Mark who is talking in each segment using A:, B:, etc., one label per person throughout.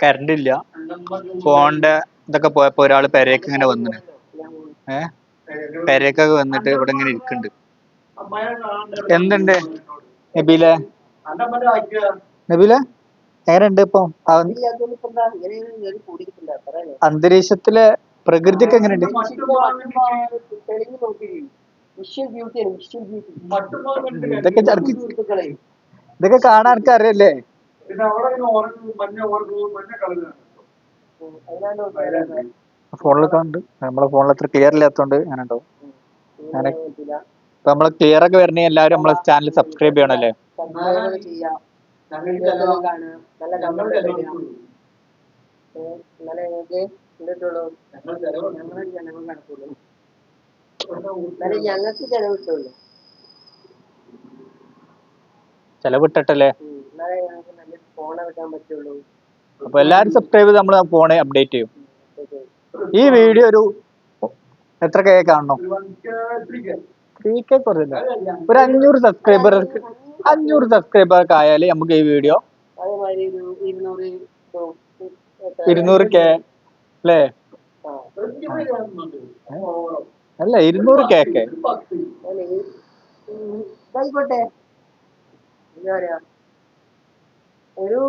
A: Current ഇല്ല. ഫോണിന്റെ ഇതൊക്കെ പോയപ്പോ ഒരാള് പെരേക്ക് ഇങ്ങനെ വന്നിന്. പെരേക്കൊക്കെ വന്നിട്ട് ഇവിടെ ഇങ്ങനെ ഇരിക്കുന്നുണ്ട്. എന്തുണ്ട് നബീലെ? നബീലെ എങ്ങനെയുണ്ട് ഇപ്പൊ അന്തരീക്ഷത്തിലെ പ്രകൃതി ഒക്കെ എങ്ങനെയുണ്ട്? ഇതൊക്കെ കാണാൻ എനിക്ക് അറിയല്ലേ? ഫോണിൽ കണ്ട് നമ്മളെ ഫോണിൽ അത്ര ക്ലിയർ ഇല്ലാത്തോണ്ട് അങ്ങനെ ഉണ്ടാവും. അങ്ങനെ ഇപ്പൊ നമ്മള് ക്ലിയർ ഒക്കെ വരണേ എല്ലാവരും നമ്മളെ ചാനൽ സബ്സ്ക്രൈബ് ചെയ്യണല്ലേ? ചെലവിട്ടല്ലേ? അപ്പൊ എല്ലാരും സബ്സ്ക്രൈബ് ചെയ്ത് നമ്മള് ഫോണ് അപ്ഡേറ്റ് ചെയ്യും. ഈ വീഡിയോ ഒരു എത്ര കെ കാണണം? 3K കുറയില്ല. ഒരു 500 സബ്സ്ക്രൈബർക്ക് ആയാല് നമുക്ക് ഈ വീഡിയോ 200K അല്ലേ? അല്ല 200K ഒക്കെ ഒരു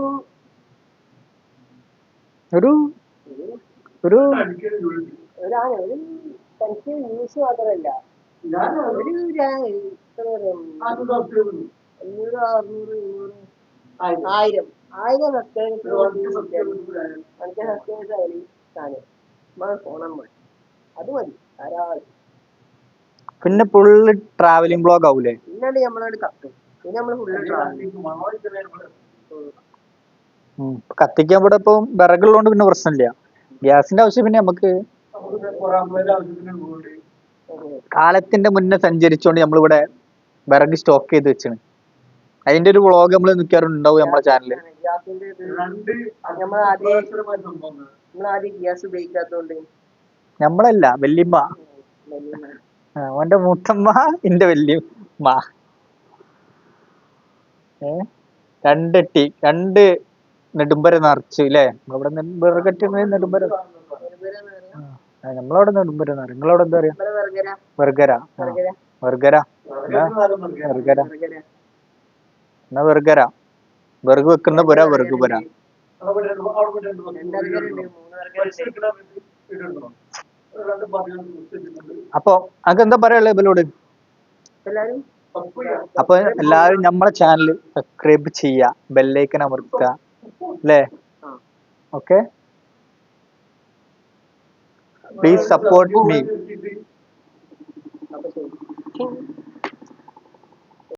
A: ഒരു പിന്നെ ഫുള്ള് ട്രാവലിംഗ് ബ്ലോഗ് ആവൂലേ? കത്തിക്കാൻ ഇവിടെ ഇപ്പൊ വിറകുള്ളതുകൊണ്ട് പിന്നെ പ്രശ്നമില്ല. ഗ്യാസിന്റെ ആവശ്യം പിന്നെ നമുക്ക് കാലത്തിന്റെ മുന്നേ സഞ്ചരിച്ചോണ്ട് നമ്മളിവിടെ വിറക് സ്റ്റോക്ക് ചെയ്ത് വെച്ചാണ്. അതിന്റെ ഒരു വ്ളോഗ് നമ്മൾ നിൽക്കാറുണ്ടാവും നമ്മളെ ചാനലില്. നമ്മളല്ല, വല്യമ്മ. അവന്റെ മൂത്തമ്മ എന്റെ വല്യമ്മ. 2 നെടുമ്പര നിറച്ച് അല്ലേ? നമ്മളിവിടെ വിറകെട്ടി നെടുമ്പര. നമ്മളവിടെ നെടുമ്പര നിറയും. നിങ്ങളവിടെ എന്താ പറയാ? വെറുകര. വെറുകര എന്നാ വെറുകര. വെറുക് വെക്കുന്ന പുര വെറുക് പുര. അപ്പൊ അനക്ക് എന്താ പറയാനുള്ളത് ഇവരോട്? അപ്പൊ എല്ലാരും നമ്മളെ ചാനൽ സബ്സ്ക്രൈബ് ചെയ്യാ, ബെല്ലൈക്കൻ അമർത്തുക അല്ലേ? Okay, please support me.